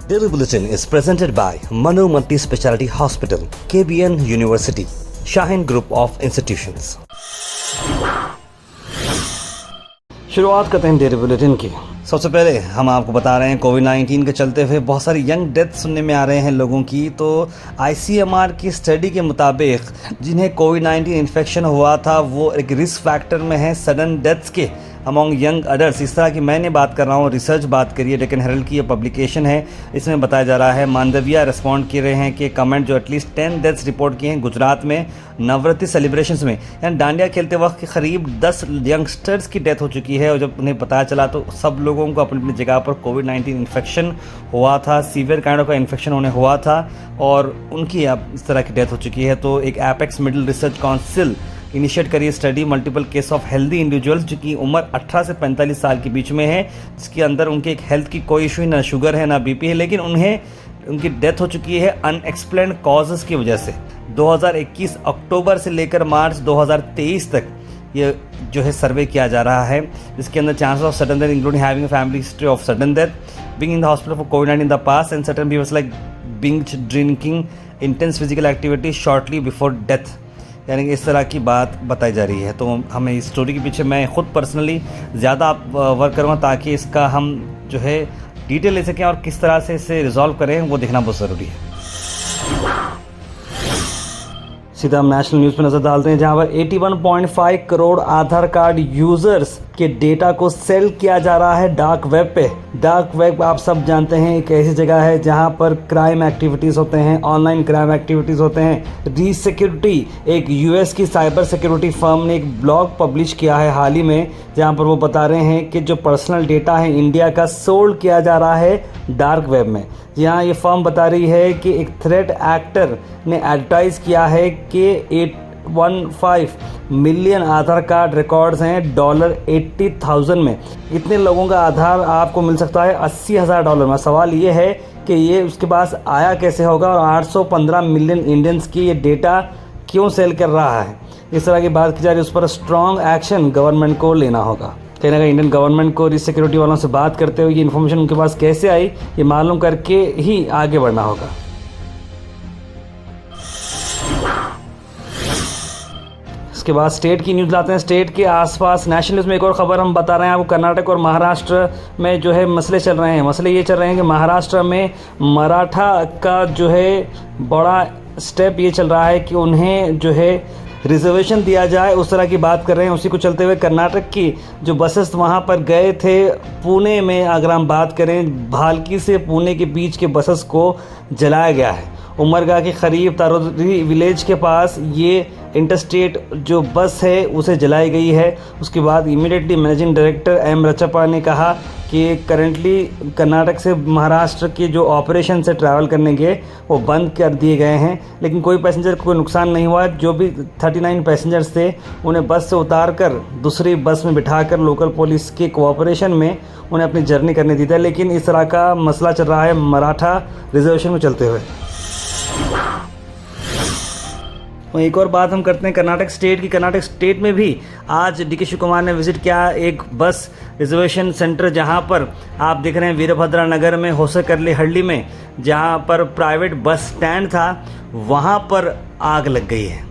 Daily Bulletin is presented by Manu Multi Speciality Hospital, KBN University, Shaheen Group of Institutions. शुरुआत करते हैं daily bulletin की। सबसे पहले हम आपको बता रहे हैं कोविड-19 के चलते हुए बहुत सारी यंग डेथ सुनने में आ रहे हैं लोगों की। तो ICMR की स्टडी के मुताबिक जिन्हें कोविड-19 इन्फेक्शन हुआ था वो एक रिस्क फैक्टर में है सडन डेथ्स के अमॉन्ग यंग अडल्ट। इस तरह की मैंने बात कर रहा हूँ, रिसर्च बात करिए, डेक्कन हेरल्ड की ये पब्लिकेशन है, इसमें बताया जा रहा है। मांडविया रिस्पॉन्ड कर रहे हैं कि कमेंट जो एटलीस्ट 10 डेथ्स रिपोर्ट किए हैं गुजरात में नवरात्रि सेलिब्रेशंस में, यानी डांडिया खेलते वक्त करीब 10 यंगस्टर्स की डेथ हो चुकी है। और जब उन्हें पता चला तो सब लोगों को अपनी अपनी जगह पर कोविड-19 इन्फेक्शन हुआ था, सीवियर काइंड का इन्फेक्शन उन्हें हुआ था और उनकी अब इस तरह की डेथ हो चुकी है। तो एक apex medical research council initiate करिए study multiple case of healthy individuals जो कि उम्र 18 से 45 साल के बीच में है, जिसके अंदर उनके एक हेल्थ की कोई इशू, ना शुगर है ना बीपी है, लेकिन उनकी डेथ हो चुकी है अनएक्सप्लेन्ड कॉजेज़ की वजह से। 2021 अक्टूबर से लेकर मार्च 2023 तक ये जो है सर्वे किया जा रहा है, जिसके अंदर chances of sudden death including having a family history of sudden death, being in the hospital for covid in the past and certain behaviours like binge drinking, intense physical activity shortly before death, यानी कि इस तरह की बात बताई जा रही है। तो हमें इस स्टोरी के पीछे मैं खुद पर्सनली ज़्यादा वर्क करूँगा ताकि इसका हम जो है डिटेल ले सकें और किस तरह से इसे रिजॉल्व करें वो देखना बहुत ज़रूरी है। सीधा हम नेशनल न्यूज़ पर नजर डालते हैं, जहां पर 81.5 करोड़ आधार कार्ड यूजर्स के डेटा को सेल किया जा रहा है डार्क वेब पे। डार्क वेब आप सब जानते हैं एक ऐसी जगह है जहां पर क्राइम एक्टिविटीज होते हैं, ऑनलाइन क्राइम एक्टिविटीज होते हैं। री सिक्योरिटी, एक यूएस की साइबर सिक्योरिटी फर्म ने एक ब्लॉग पब्लिश किया है हाल ही में, जहां पर वो बता रहे हैं कि जो पर्सनल डेटा है इंडिया का सोल्ड किया जा रहा है डार्क वेब में। यहाँ ये फर्म बता रही है कि एक थ्रेट एक्टर ने एडवर्टाइज किया है कि 815 मिलियन आधार कार्ड रिकॉर्ड्स हैं $80,000 में। इतने लोगों का आधार आपको मिल सकता है $80,000 में। सवाल ये है कि ये उसके पास आया कैसे होगा और 815 मिलियन इंडियंस की ये डेटा क्यों सेल कर रहा है। इस तरह की बात की जा रही है, उस पर स्ट्रॉन्ग एक्शन गवर्नमेंट को लेना होगा। कहीं ना कहीं इंडियन गवर्नमेंट को रिस्क सिक्योरिटी वालों से बात करते हुए ये इन्फॉर्मेशन उनके पास कैसे आई ये मालूम करके ही आगे बढ़ना होगा। इसके बाद स्टेट की न्यूज़ लाते हैं। स्टेट के आसपास नेशनल न्यूज़ में एक और खबर हम बता रहे हैं आपको। कर्नाटक और महाराष्ट्र में जो है मसले चल रहे हैं। मसले ये चल रहे हैं कि महाराष्ट्र में मराठा का जो है बड़ा स्टेप ये चल रहा है कि उन्हें जो है रिजर्वेशन दिया जाए, उस तरह की बात कर रहे हैं। उसी को चलते हुए कर्नाटक की जो बसेस वहाँ पर गए थे, पुणे में अगर हम बात करें भालकी से पुणे के बीच के बसेस को जलाया गया है। उमरगा के करीब तारोदरी विलेज के पास ये इंटरस्टेट जो बस है उसे जलाई गई है। उसके बाद इमीडिएटली मैनेजिंग डायरेक्टर एम रचप्पा ने कहा कि करेंटली कर्नाटक से महाराष्ट्र के जो ऑपरेशन से ट्रैवल करने के वो बंद कर दिए गए हैं, लेकिन कोई पैसेंजर को कोई नुकसान नहीं हुआ। जो भी 39 पैसेंजर्स थे उन्हें बस से उतार कर दूसरी बस में बिठाकर लोकल पुलिस के कोऑपरेशन में उन्हें अपनी जर्नी करने दी थी। लेकिन इस तरह का मसला चल रहा है मराठा रिजर्वेशन में चलते हुए। और एक और बात हम करते हैं कर्नाटक स्टेट की। कर्नाटक स्टेट में भी आज DK शिव कुमार ने विजिट किया एक बस रिजर्वेशन सेंटर, जहां पर आप देख रहे हैं वीरभद्रा नगर में होसकरली हल्ली में, जहां पर प्राइवेट बस स्टैंड था वहां पर आग लग गई है।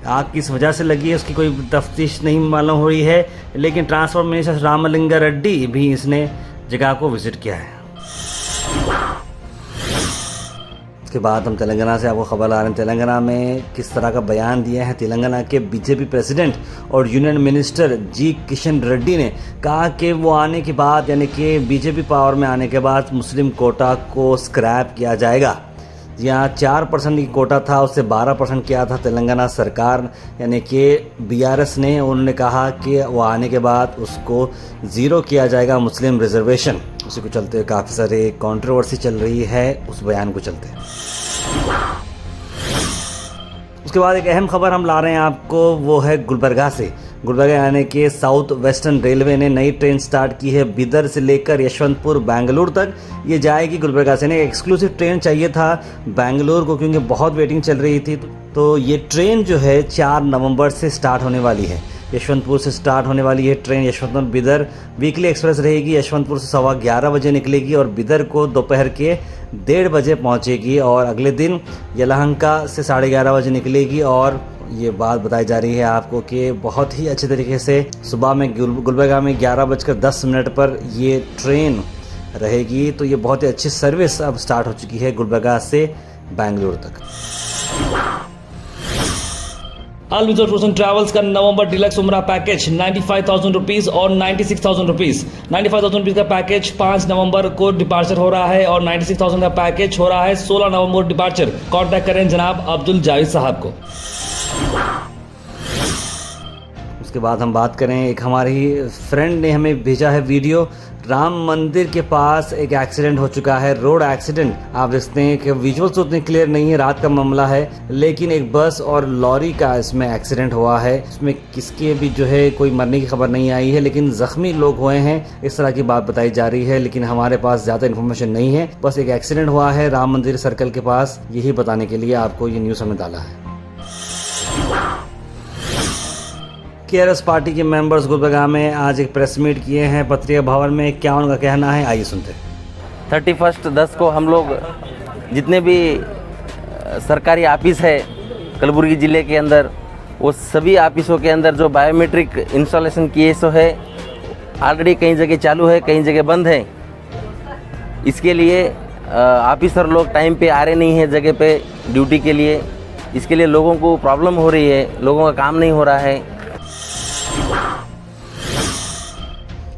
आग किस वजह से लगी है उसकी कोई तफ्तीश नहीं मालूम हो रही है, लेकिन ट्रांसपोर्ट मिनिस्टर रामलिंगा रेड्डी भी इसने जगह को विजिट किया है। के बाद हम तेलंगाना से आपको खबर ला रहे हैं। तेलंगाना में किस तरह का बयान दिया है तेलंगाना के बीजेपी प्रेसिडेंट और यूनियन मिनिस्टर जी किशन रेड्डी ने कहा कि वो आने के बाद, यानी कि बीजेपी पावर में आने के बाद मुस्लिम कोटा को स्क्रैप किया जाएगा। यहाँ 4% की कोटा था, उससे 12% किया था तेलंगाना सरकार यानी कि BRS ने। उन्होंने कहा कि वो आने के बाद उसको ज़ीरो किया जाएगा मुस्लिम रिजर्वेशन। उसी को चलते हुए काफ़ी सारे कंट्रोवर्सी चल रही है उस बयान को चलते। उसके बाद एक अहम खबर हम ला रहे हैं आपको, वो है गुलबर्गा से। गुलबर्गा यानी कि साउथ वेस्टर्न रेलवे ने नई ट्रेन स्टार्ट की है बिदर से लेकर यशवंतपुर बेंगलुरु तक। ये जाएगी गुलबर्गा से। एक एक्सक्लूसिव ट्रेन चाहिए था बेंगलुरु को क्योंकि बहुत वेटिंग चल रही थी। तो ये ट्रेन जो है 4 नवंबर से स्टार्ट होने वाली है। यशवंतपुर से स्टार्ट होने वाली ये train Yeshwantpur Bidar weekly express रहेगी। यशवंतपुर से 11:15 बजे निकलेगी और बिदर को दोपहर के 1:30 बजे पहुंचेगी और अगले दिन यलहंका से 11:30 बजे निकलेगी। और ये बात बताई जा रही है आपको कि बहुत ही अच्छे तरीके से सुबह में गुलबर्गा में 11:10 पर ये ट्रेन रहेगी। तो ये बहुत ही अच्छी सर्विस अब स्टार्ट हो चुकी है गुलबर्गा से बेंगलुरु तक। अल विज़ोर टूर्स एंड ट्रैवल्स का नवंबर डिलक्स उम्रा पैकेज 95,000 रुपीज़ और 96,000 रुपीज़। 95,000 रुपीज़ का पैकेज 5 नवंबर को डिपार्चर हो रहा है और 96,000 का पैकेज हो रहा है 16 नवंबर डिपार्चर। कॉन्टैक्ट करें जनाब अब्दुल जावेद साहब को। उसके बाद हम बात करें, एक हमारी फ्रेंड ने हमें भेजा है वीडियो। राम मंदिर के पास एक एक्सीडेंट हो चुका है, रोड एक्सीडेंट। आप देखते हैं कि विजुअल्स उतने क्लियर नहीं है, रात का मामला है, लेकिन एक बस और लॉरी का इसमें एक्सीडेंट हुआ है। इसमें किसके भी जो है कोई मरने की खबर नहीं आई है, लेकिन जख्मी लोग हुए हैं, इस तरह की बात बताई जा रही है। लेकिन हमारे पास ज़्यादा इन्फॉर्मेशन नहीं है, बस एक एक्सीडेंट हुआ है राम मंदिर सर्कल के पास, यही बताने के लिए आपको ये न्यूज़ हमने डाला है। केआरएस पार्टी के मेंबर्स गुलबर्गा में आज एक प्रेस मीट किए हैं पत्रिका भवन में। क्या उनका कहना है, आइए सुनते हैं। 31/10 को हम लोग जितने भी सरकारी ऑफिस है कलबुर्गी ज़िले के अंदर, वो सभी ऑफिसों के अंदर जो बायोमेट्रिक इंस्टॉलेशन किए सो है, ऑलरेडी कई जगह चालू है, कई जगह बंद है। इसके लिए ऑफिसर लोग टाइम पे आ रहे नहीं हैं जगह पे ड्यूटी के लिए। इसके लिए लोगों को प्रॉब्लम हो रही है, लोगों का काम नहीं हो रहा है।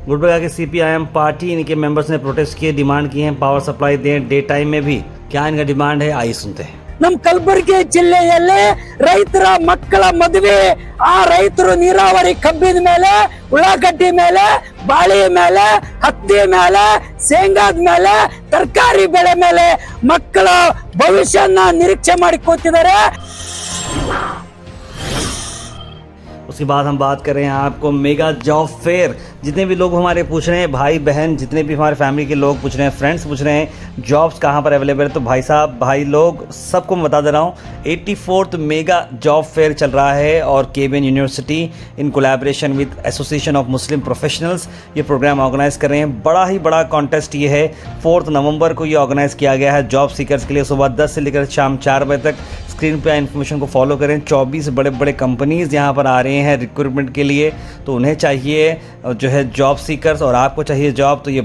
गुलबर्गा के सीपीआईएम पार्टी इनके मेंबर्स ने प्रोटेस्ट किए, डिमांड की है पावर सप्लाई दें डे टाइम में भी। क्या इनका डिमांड है, आइए सुनते हैं। ನಮ್ಮ ಕಲಬುರಗಿ ಜಿಲ್ಲೆಯಲ್ಲಿ ರೈತರ ಮಕ್ಕಳ ಮದುವೆ, ಆ ರೈತರು ನೀರಾವರಿ ಕಬ್ಬಿನ ಮೇಲೆ, ಉಳ್ಳಾಗಡ್ಡಿ ಮೇಲೆ, ಬಾಳಿ ಮೇಲೆ, ಹತ್ತಿ ಮೇಲೆ, ಶೇಂಗಾದ ಮೇಲೆ, ತರಕಾರಿ ಬೆಳೆ ಮೇಲೆ ಮಕ್ಕಳ ಭವಿಷ್ಯನ ನಿರೀಕ್ಷೆ ಮಾಡಿ ಕೂತಿದ್ದಾರೆ। उसके बाद हम बात कर रहे हैं आपको मेगा जॉब फेयर। जितने भी लोग हमारे पूछ रहे हैं, भाई बहन जितने भी हमारे फैमिली के लोग पूछ रहे हैं, फ्रेंड्स पूछ रहे हैं जॉब्स कहाँ पर अवेलेबल है, तो भाई साहब भाई लोग सबको मैं बता दे रहा हूँ 84th मेगा जॉब फेयर चल रहा है और KBN university in collaboration with association of Muslim professionals ये प्रोग्राम ऑर्गेनाइज कर रहे हैं। बड़ा ही बड़ा कॉन्टेस्ट ये है, 4 नवंबर को ये ऑर्गेनाइज किया गया है जॉब सीकर्स के लिए। सुबह 10 से लेकर शाम 4 बजे तक स्क्रीन पे इन्फॉर्मेशन को फॉलो करें। 24 बड़े बड़े कंपनीज़ यहाँ पर आ रहे हैं रिक्रूटमेंट के लिए, तो उन्हें चाहिए जो है जॉब सीकर्स और आपको चाहिए जॉब, तो ये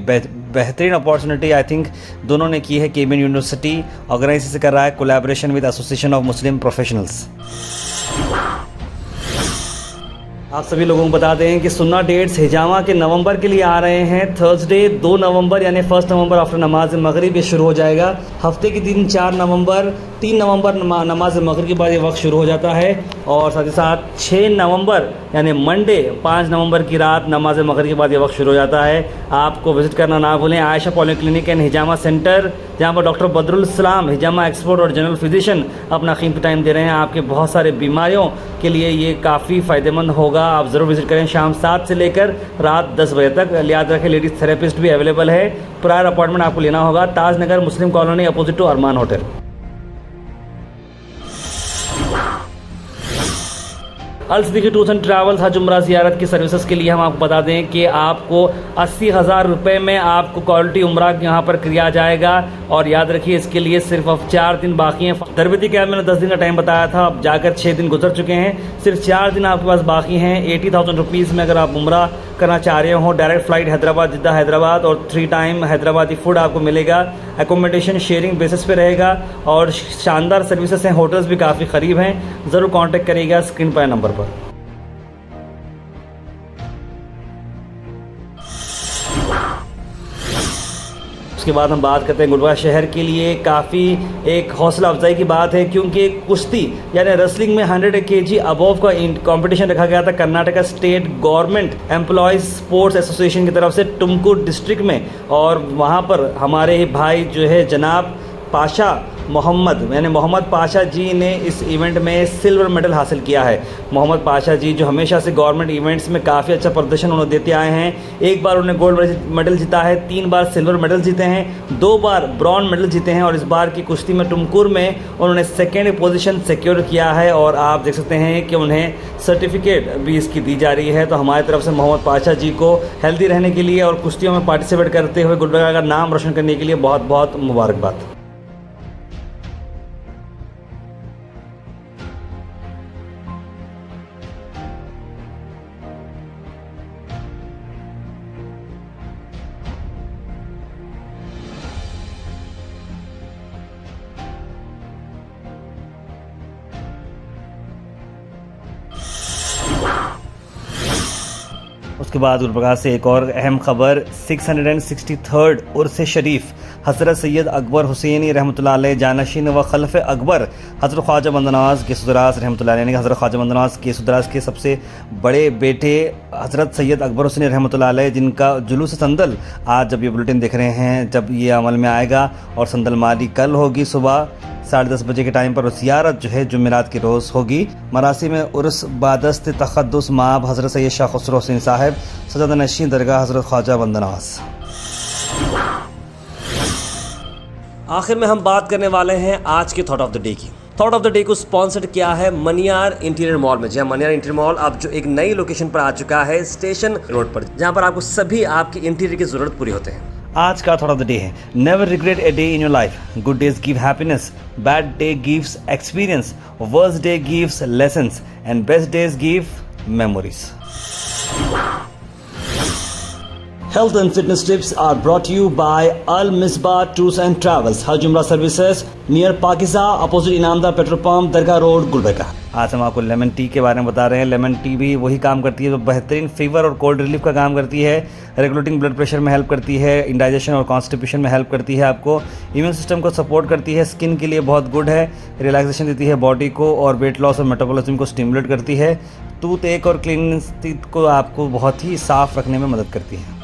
बेहतरीन अपॉर्चुनिटी आई थिंक दोनों ने की है। केबीएन यूनिवर्सिटी ऑर्गेनाइज से कर रहा है collaboration with association of Muslim professionals. आप सभी लोगों को बता दें कि सुन्ना डेट्स हिजामा के नवंबर के लिए आ रहे हैं। थर्सडे 2 नवंबर यानी 1 नवंबर आफ्टर नमाज मगरिब ये शुरू हो जाएगा। हफ्ते के दिन 4 नवंबर 3 नवंबर नमाज मगरिब के बाद ये वक्त शुरू हो जाता है और साथ ही साथ 6 नवंबर यानी मंडे 5 नवंबर की रात नमाज मगरिब के बाद ये वक्त शुरू हो जाता है। आपको विजिट करना ना भूलें Ayesha polyclinic and hijama centre, जहाँ पर डॉक्टर बदरुल इस्लाम हिजामा एक्सपर्ट और जनरल फिजिशियन अपना कीमती टाइम दे रहे हैं। आपके बहुत सारे बीमारियों के लिए ये काफ़ी फ़ायदेमंद होगा, आप ज़रूर विजिट करें। शाम 7 से लेकर रात 10 बजे तक। याद रखें लेडीज़ थेरेपिस्ट भी अवेलेबल है। प्रायर अपॉइंटमेंट आपको लेना होगा। Taj Nagar Muslim colony opposite to Arman hotel. Al Siddiqui tours and travels हज उम्रा ज़ियारत की सर्विसेज के लिए हम आपको बता दें कि आपको 80,000 रुपये में आपको क्वालिटी उम्रा यहाँ पर किया जाएगा। और याद रखिए इसके लिए सिर्फ अब 4 दिन बाकी हैं। तरबियती कैब मैंने 10 दिन का टाइम बताया था, अब जाकर 6 दिन गुजर चुके हैं, सिर्फ 4 दिन आपके पास बाकी हैं। 80,000 रुपीज़ में अगर आप उम्रा करना चाह रहे हो, डायरेक्ट फ़्लाइट हैदराबाद जिद्दा हैदराबाद और 3 टाइम हैदराबादी फूड आपको मिलेगा। एकोमोडेशन शेयरिंग बेसिस पे रहेगा और शानदार सर्विसेज हैं, होटल्स भी काफ़ी करीब हैं। ज़रूर कांटेक्ट करिएगा स्क्रीन पर नंबर पर। उसके बाद हम बात करते हैं गुलबर्गा शहर के लिए काफ़ी एक हौसला अफजाई की बात है, क्योंकि कुश्ती यानी रेसलिंग में 100 kg अबव का कंपटीशन रखा गया था Karnataka state government employees sports association की तरफ से तुमकुर डिस्ट्रिक्ट में। और वहाँ पर हमारे भाई जो है जनाब पाशा मोहम्मद यानी मोहम्मद पाशा जी ने इस इवेंट में सिल्वर मेडल हासिल किया है। मोहम्मद पाशा जी जो हमेशा से गवर्नमेंट इवेंट्स में काफ़ी अच्छा प्रदर्शन उन्होंने देते आए हैं। एक बार उन्होंने गोल्ड मेडल जीता है, 3 बार सिल्वर मेडल जीते हैं, 2 बार ब्रॉन्ज मेडल जीते हैं और इस बार की कुश्ती में टुमकुर में उन्होंने सेकेंड पोजीशन सिक्योर किया है और आप देख सकते हैं कि उन्हें सर्टिफिकेट भी इसकी दी जा रही है। तो हमारी तरफ से मोहम्मद पाशा जी को हेल्दी रहने के लिए और कुश्तियों में पार्टिसिपेट करते हुए गुलबर्गा का नाम रोशन करने के लिए बहुत बहुत मुबारकबाद। उसके बाद गुलबर्गा से एक और अहम खबर, 663rd उर्स शरीफ हज़रत सैयद अकबर हुसैनी रहमतुल्लाह अलैह जानशीन व खलफ अकबर हज़रत ख्वाजा बंदनवाज गेसुदराज रहमतुल्लाह अलैह, यानी हज़रत ख्वाजा बंदनवाज गेसुदराज के सबसे बड़े बेटे हज़रत सैयद अकबर हुसैनी रहमतुल्लाह अलैह, जिनका जुलूस संदल आज जब ये बुलेटिन देख रहे हैं जब ये अमल में आएगा और संदल माली कल होगी सुबह 10:30 बजे के टाइम पर और ज़ियारत जो है जुमेरात की रोज़ होगी। मरासी में उर्स बादस्त तक़द्दुस माब हज़रत सैयद शाह खुसरो हुसैन साहब सजादा नशीन दरगाह हज़रत ख्वाजा बंदनवाज। आखिर में हम बात करने वाले हैं आज के थॉट ऑफ द डे की। थॉट ऑफ द डे को स्पॉन्सर्ड किया है मनियार इंटीरियर मॉल में। जहाँ मनियार इंटीरियर मॉल अब जो एक नई लोकेशन पर आ चुका है स्टेशन रोड पर, जहाँ पर आपको सभी आपके इंटीरियर की जरूरत पूरी होते हैं। आज का थॉट ऑफ द डे है, never regret a day in your life, good days give happiness, bad day gives experience, worst day gives lessons and best days give memories. Health and fitness tips are brought to you by Al Misbah Tours and Travels, Hajj Umrah Services near Pakiza, opposite Inamdar petrol pump, Dargah road, Gulbarga. आज हम आपको lemon tea के बारे में बता रहे हैं। Lemon tea भी वही काम करती है जो बेहतरीन फीवर और कोल्ड रिलीफ का काम करती है, रेगुलेटिंग ब्लड प्रेशर में हेल्प करती है, इंडाइजेशन और कॉन्स्टिपेशन में हेल्प करती है, आपको इम्यून सिस्टम को सपोर्ट करती है, स्किन के लिए बहुत गुड है, रिलैक्सेशन देती है बॉडी को और वेट लॉस और मेटाबॉलिज्म को स्टिमुलेट करती है, टूथ एक और क्लीन टीथ को आपको बहुत ही साफ रखने में मदद करती है।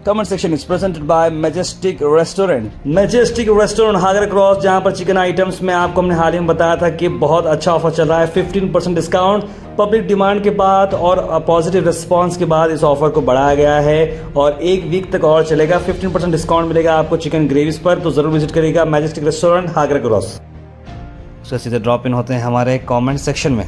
Comment section is presented by majestic restaurant. Majestic restaurant Hagar cross, जहां पर चिकन आइटम्स में आपको हमने हाल ही में बताया था कि बहुत अच्छा ऑफर चल रहा है, 15% डिस्काउंट। पब्लिक डिमांड के बाद और पॉजिटिव रिस्पांस के बाद इस ऑफर को बढ़ाया गया है और 1 वीक तक और चलेगा। 15% डिस्काउंट मिलेगा आपको चिकन ग्रेवीज पर, तो जरूर विजिट करिएगा मैजेस्टिक रेस्टोरेंट हागर क्रॉस। उसके सीधे ड्रॉप इन होते हैं हमारे कमेंट सेक्शन में।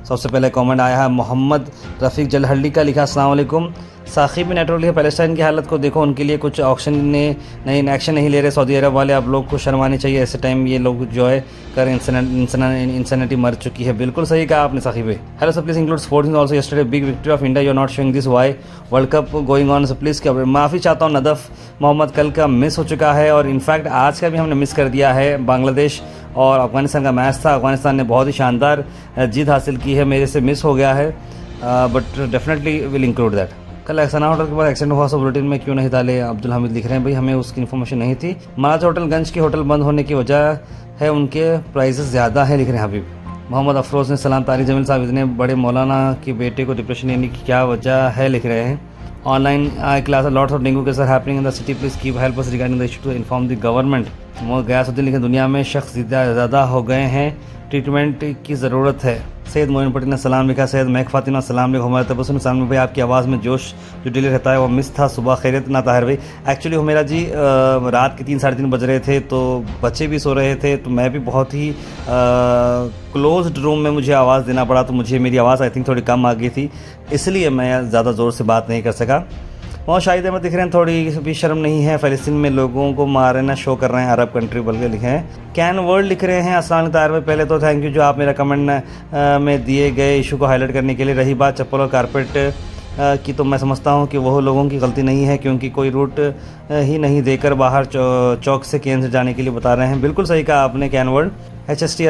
सबसे पहले कमेंट आया है मोहम्मद रफ़ीक जलहल्ली का, लिखा अस्सलाम वालेकुम। साकिब नेटवर्क है, पैलेस्टाइन की हालत को देखो, उनके लिए कुछ ऑक्शन ने नहीं एक्शन नहीं ले रहे सऊदी अरब वाले, आप लोग को शर्मानी चाहिए। ऐसे टाइम ये लोग जो है कर इंसैनिटी मर चुकी है। बिल्कुल सही कहा आपने Saqib. Hello sir, please include sports in also yesterday big victory of India, you are not showing this, why world cup going on, so please माफ़ी चाहता हूँ। नदफ़ मोहम्मद कल का मिस हो चुका है और इनफैक्ट आज का भी हमने मिस कर दिया है। बांग्लादेश और अफगानिस्तान का मैच था, अफगानिस्तान ने बहुत ही शानदार जीत हासिल की है, मेरे से मिस हो गया है, but definitely will include that. कल एक्सना होटल के बाद एक्सीडेंट हुआ, सब बुलेटिन में क्यों नहीं डाले? अब्दुल हमीद लिख रहे हैं, भाई हमें उसकी इन्फॉर्मेशन नहीं थी। महाराजा होटल गंज के होटल बंद होने की वजह है उनके प्राइसेस ज़्यादा है, लिख रहे हैं हबीब। मोहम्मद अफरोज़ ने सलाम, तारिक जमील साहब इतने बड़े मौलाना के बेटे को डिप्रेशन लेने की क्या वजह है, लिख रहे हैं। Online class lots of dengue case are happening in the city, please keep help us regarding the issue to inform the government. Ghiyasuddin लिखे, दुनिया में शख्स ज़्यादा हो गए हैं, ट्रीटमेंट की ज़रूरत है। सैयद मोइन पटेल ने सलाम लिखा। सैयद महक फातिमा सलाम लिखा। हमारे तबस्सुम सलाम भाई, आपकी आवाज़ में जोश जो डिले रहता है वो मिस था। सुबह खैरियत ना ताहिर भाई? एक्चुअली मेरा जी रात के 3-3:30 बज रहे थे, तो बच्चे भी सो रहे थे, तो मैं भी बहुत ही क्लोज्ड रूम में मुझे आवाज़ देना पड़ा, तो मुझे मेरी आवाज़ आई थिंक थोड़ी कम आ गई थी, इसलिए मैं ज़्यादा ज़ोर से बात नहीं कर सका। और शाहिद अहमद दिख रहे हैं, थोड़ी भी शर्म नहीं है, फ़लस्तीन में लोगों को मारना शो कर रहे हैं, अरब कंट्री बोल के लिखे हैं। कैन वर्ल्ड लिख रहे हैं, अस्सलाम ताहिर भाई, पहले तो थैंक यू जो आप मेरा कमेंट में दिए गए इशू को हाईलाइट करने के लिए। रही बात चप्पल और कारपेट की, तो मैं समझता हूँ कि वह लोगों की गलती नहीं है, क्योंकि कोई रूट ही नहीं देकर बाहर चौक से केन से जाने के लिए बता रहे हैं। बिल्कुल सही कहा आपने कैन वर्ल्ड। HST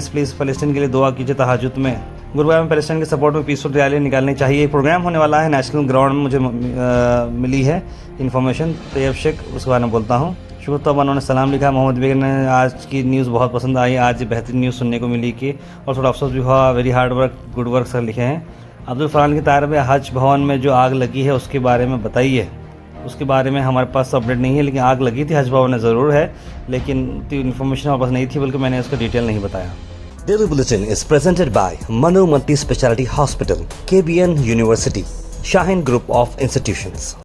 प्लीज़ फ़लस्तीन के लिए दुआ कीजिए तहज्जुद में। गुरुवार में पैलेस्टाइन के सपोर्ट में पीसफुल रैली निकालनी चाहिए। प्रोग्राम होने वाला है नेशनल ग्राउंड में, मुझे मिली है इन्फॉर्मेशन। तैयब शेख, उसके बारे में बोलता हूँ। शुक्र तब उन्होंने सलाम लिखा। मोहम्मद बेग ने, आज की न्यूज़ बहुत पसंद आई, आज बेहतरीन न्यूज़ सुनने को मिली कि और थोड़ा अफसोस भी हुआ, very hard work, good work sir लिखे हैं। अब्दुल फरहान की तार में हज भवन में जो आग लगी है उसके बारे में बताइए। उसके बारे में हमारे पास अपडेट नहीं है, लेकिन आग लगी थी हज भवन में ज़रूर है, लेकिन इन्फॉर्मेशन हमारे पास नहीं थी, बल्कि मैंने उसका डिटेल नहीं बताया। Daily Bulletin is presented by Manu Multi Speciality Hospital, KBN University, Shaheen Group of Institutions.